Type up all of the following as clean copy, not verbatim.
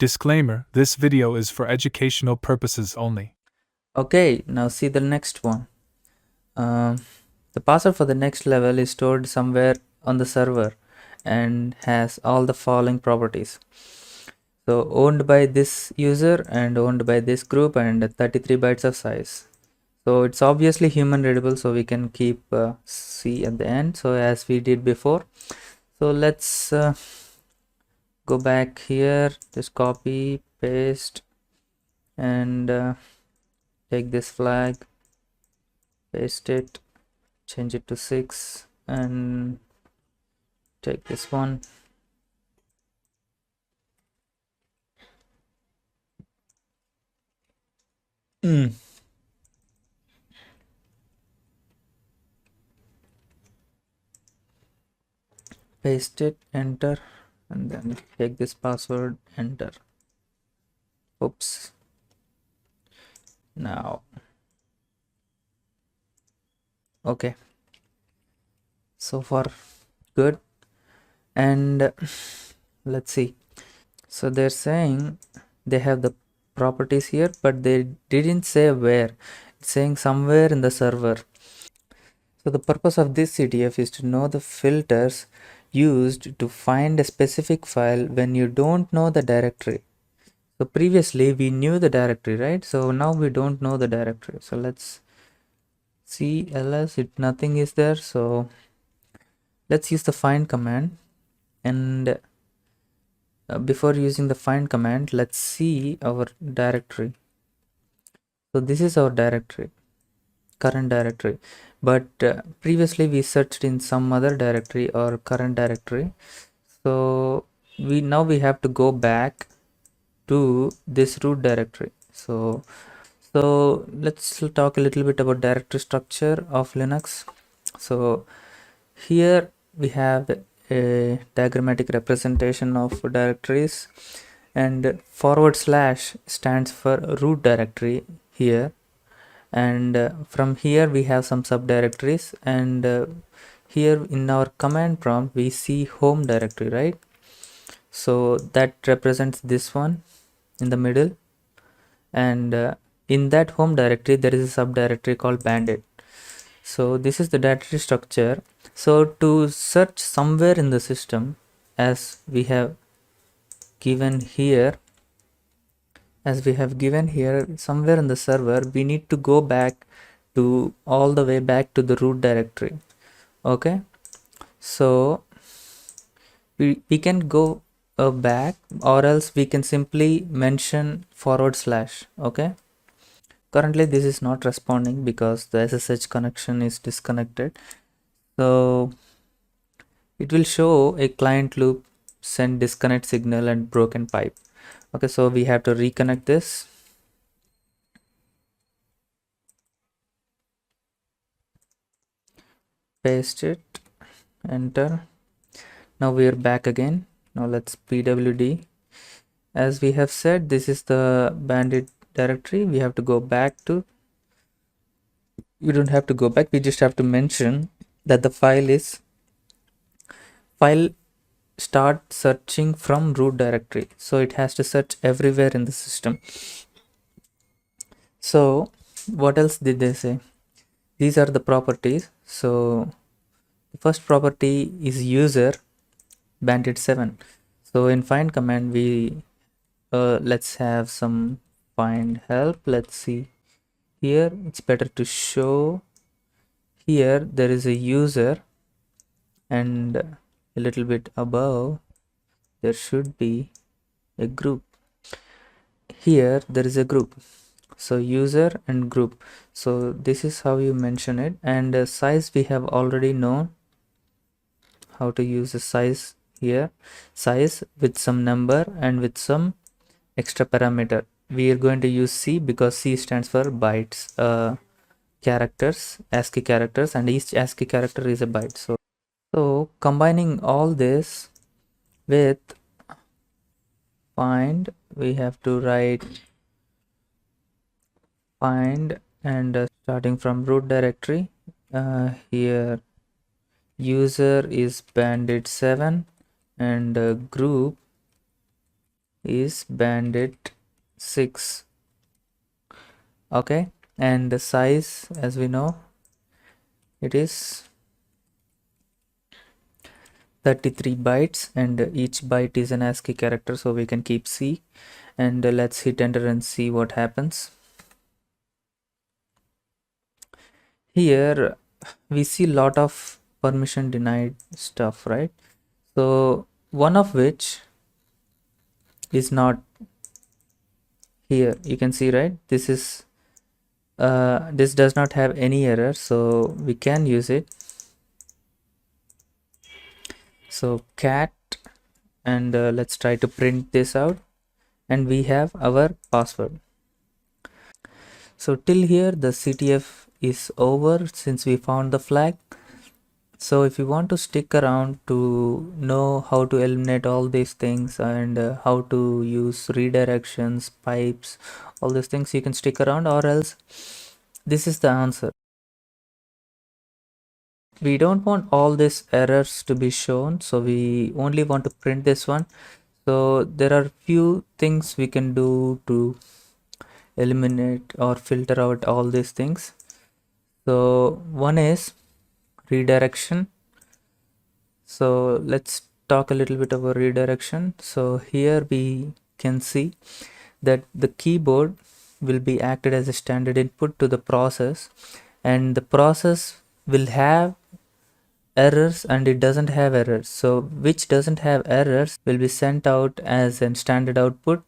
Disclaimer: this video is for educational purposes only. Okay, now see the next one. The password for the next level is stored somewhere on the server and has all the following properties. So owned by this user and owned by this group and 33 bytes of size. So it's obviously human readable, so we can keep C at the end, so as we did before. So let's go back here, just copy, paste, and take this flag, paste it, change it to 6, and take this one. Paste it, enter, and then take this password, enter. Oops. Now, okay, so far good. And let's see. So they're saying they have the properties here, but they didn't say where. It's saying somewhere in the server. So the purpose of this CTF is to know the filters used to find a specific file when you don't know the directory. So previously we knew the directory, right? So now we don't know the directory. So let's see ls, nothing is there. So let's use the find command, and before using the find command, let's see our directory. So this is our directory, current directory, but previously we searched in some other directory or current directory. So we have to go back to this root directory. So let's talk a little bit about directory structure of Linux. So here we have a diagrammatic representation of directories, and forward slash stands for root directory here, and from here we have some subdirectories, and here in our command prompt we see home directory, right? So that represents this one in the middle, and in that home directory there is a subdirectory called Bandit. So this is the directory structure. So to search somewhere in the system, as we have given here, somewhere in the server, we need to go back to all the way back to the root directory. Okay, so we can go back, or else we can simply mention forward slash. Okay, currently this is not responding because the SSH connection is disconnected. So it will show a client loop, send disconnect signal, and broken pipe. Okay, so we have to reconnect this. Paste it, enter. Now we are back again. Now let's pwd. As we have said, this is the Bandit directory. We have to go back to, we don't have to go back, we just have to mention that the file start searching from root directory, so it has to search everywhere in the system. So what else did they say? These are the properties. So the first property is user Bandit 7. So in find command we let's have some find help. Let's see here, it's better to show here there is a user, and a little bit above there should be a group. Here there is a group, so user and group. So this is how you mention it. And size, we have already known how to use the size here, size with some number and with some extra parameter. We are going to use C because C stands for bytes, characters, ASCII characters, and each ASCII character is a byte. So combining all this with find, we have to write find, and starting from root directory, here user is Bandit 7, and group is Bandit 6. Okay, and the size, as we know, it is 33 bytes, and each byte is an ASCII character, so we can keep C. And let's hit enter and see what happens. Here we see lot of permission denied stuff, right? So one of which is not here. You can see, right? This is this does not have any error, so we can use it. So cat, and let's try to print this out, and we have our password. So till here the CTF is over since we found the flag. So if you want to stick around to know how to eliminate all these things and how to use redirections, pipes, all these things, you can stick around, or else this is the answer. We don't want all these errors to be shown, so we only want to print this one. So there are few things we can do to eliminate or filter out all these things. So one is redirection. So let's talk a little bit about redirection. So here we can see that the keyboard will be acted as a standard input to the process, and the process will have errors and it doesn't have errors. So which doesn't have errors will be sent out as a standard output,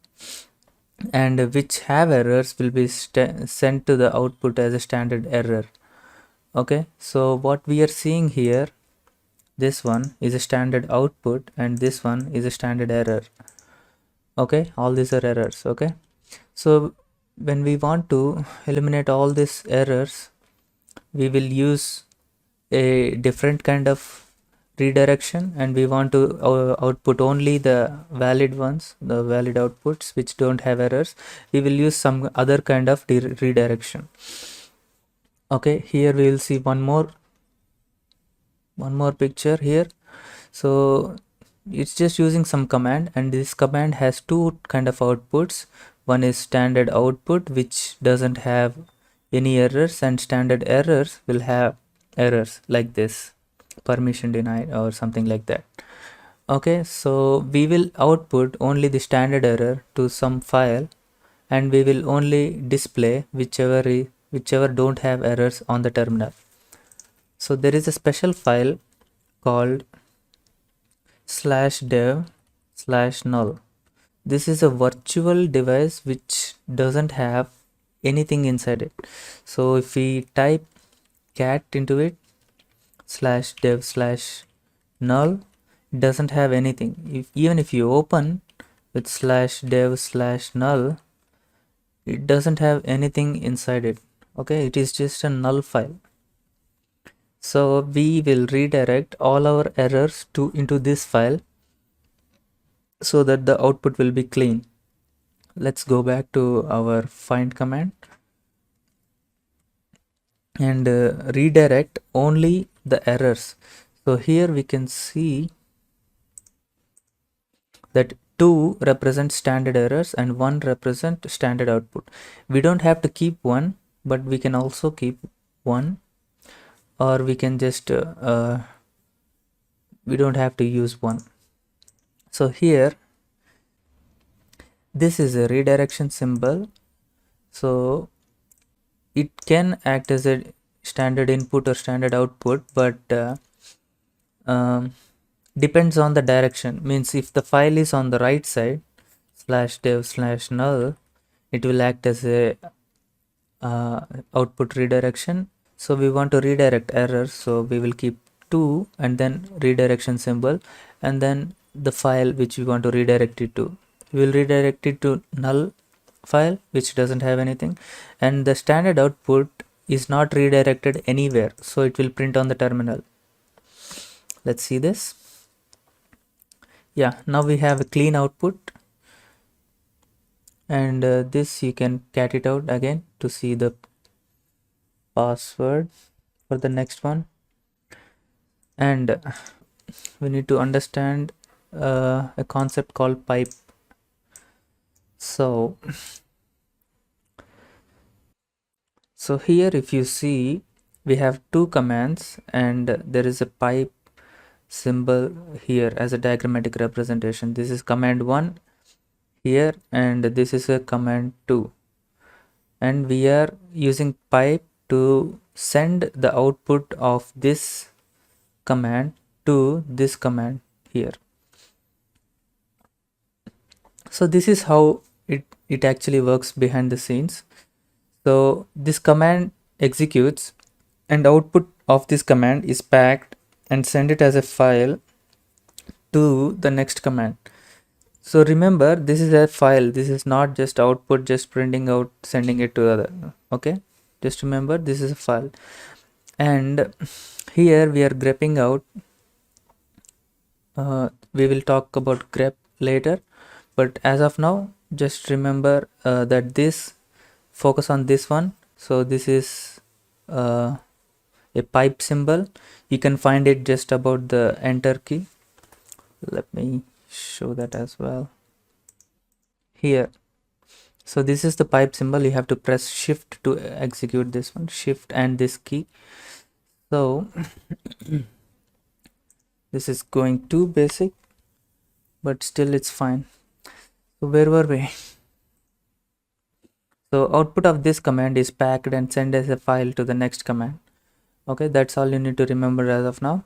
and which have errors will be sent to the output as a standard error. Okay, so what we are seeing here, this one is a standard output and this one is a standard error. Okay, all these are errors. Okay, so when we want to eliminate all these errors, we will use a different kind of redirection, and we want to output only the valid ones, the valid outputs which don't have errors. We will use some other kind of redirection. Okay, here we will see one more picture here. So it's just using some command, and this command has two kind of outputs. One is standard output, which doesn't have any errors, and standard errors will have errors like this, permission denied or something like that. Okay, so we will output only the standard error to some file, and we will only display whichever don't have errors on the terminal. So there is a special file called /dev/null. This is a virtual device which doesn't have anything inside it. So if we type cat into it, /dev/null, it doesn't have anything. Even if you open with /dev/null, it doesn't have anything inside it. Okay, it is just a null file. So we will redirect all our errors into this file so that the output will be clean. Let's go back to our find command and redirect only the errors. So here we can see that 2 represent standard errors and 1 represent standard output. We don't have to keep 1, but we can also keep 1, or we can just we don't have to use 1. So here this is a redirection symbol, so it can act as a standard input or standard output, but depends on the direction. Means if the file is on the right side, /dev/null, it will act as a output redirection. So we want to redirect errors, so we will keep 2 and then redirection symbol, and then the file which we want to redirect it to. We will redirect it to null file which doesn't have anything, and the standard output is not redirected anywhere, so it will print on the terminal. Let's see this. Yeah, now we have a clean output, and this you can cat it out again to see the password for the next one. And we need to understand a concept called pipe. So here if you see, we have two commands and there is a pipe symbol here as a diagrammatic representation. This is command 1 here and this is a command 2, and we are using pipe to send the output of this command to this command here. So this is how it actually works behind the scenes. So this command executes and output of this command is packed and send it as a file to the next command. So remember, this is a file, this is not just output, just printing out, sending it to other. Okay, just remember this is a file, and here we are grepping out. We will talk about grep later, but as of now just remember that this focus on this one. So this is a pipe symbol. You can find it just about the enter key. Let me show that as well here. So this is the pipe symbol. You have to press shift to execute this one, shift and this key. So this is going too basic, but still it's fine. So where were we? So output of this command is packed and sent as a file to the next command. Okay, that's all you need to remember as of now.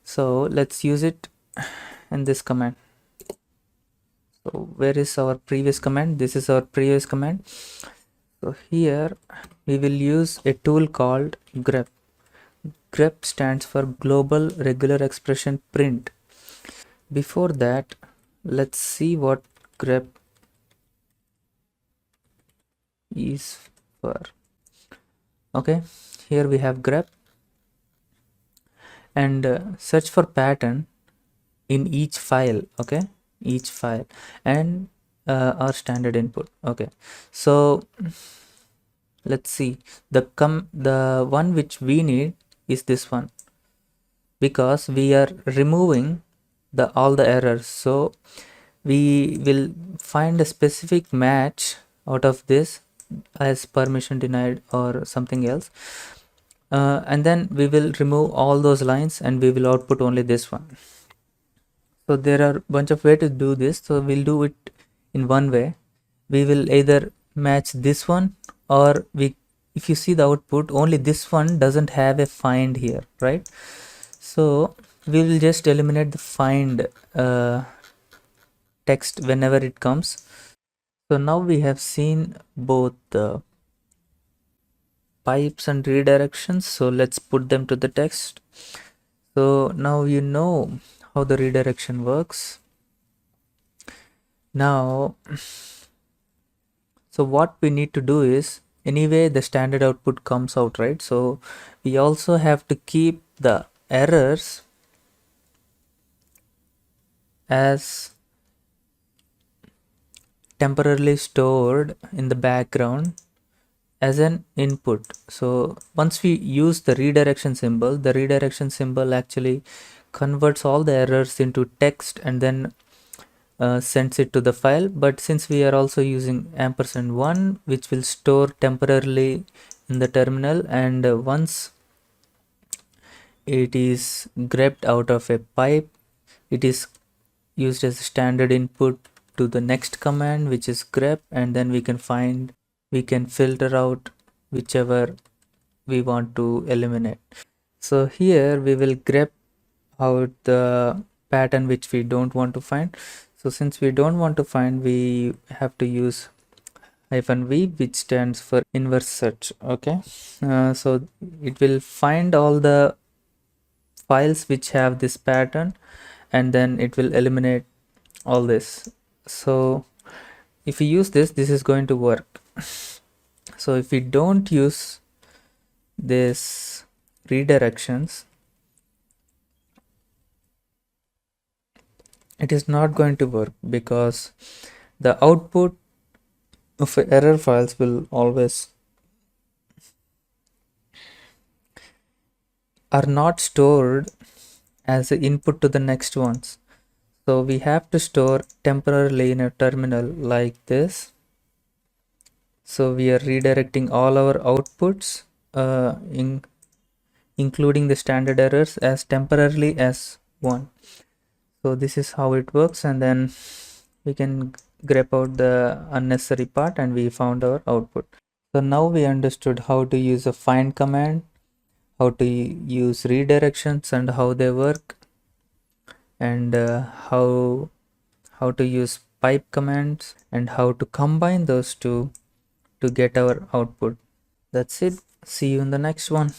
So let's use it in this command. So where is our previous command? This is our previous command. So here we will use a tool called grep. Grep stands for global regular expression print. Before that, let's see what grep is for. Okay, here we have grep and search for pattern in each file. Okay, each file and our standard input. Okay, so let's see, the one which we need is this one, because we are removing all the errors. So we will find a specific match out of this as permission denied or something else, and then we will remove all those lines and we will output only this one. So there are a bunch of ways to do this, so we'll do it in one way. We will either match this one, or if you see the output, only this one doesn't have a find here, right? So we will just eliminate the find text whenever it comes. So now we have seen both the pipes and redirections, so let's put them to the text. So now you know how the redirection works. Now, so what we need to do is, anyway the standard output comes out, right? So we also have to keep the errors as temporarily stored in the background as an input. So once we use the redirection symbol actually converts all the errors into text and then sends it to the file. But since we are also using &1, which will store temporarily in the terminal, and once it is grepped out of a pipe, it is used as a standard input to the next command, which is grep, and then we can filter out whichever we want to eliminate. So here we will grep out the pattern which we don't want to find. So since we don't want to find, we have to use -v, which stands for inverse search. Okay, so it will find all the files which have this pattern and then it will eliminate all this. So if we use this is going to work. So if we don't use this redirections, it is not going to work, because the output of error files will always are not stored as the input to the next ones. So we have to store temporarily in a terminal like this. So we are redirecting all our outputs, including the standard errors, as temporarily as 1. So this is how it works, and then we can grep out the unnecessary part, and we found our output. So now we understood how to use a find command, how to use redirections and how they work, and how to use pipe commands and how to combine those two to get our output. That's it. See you in the next one.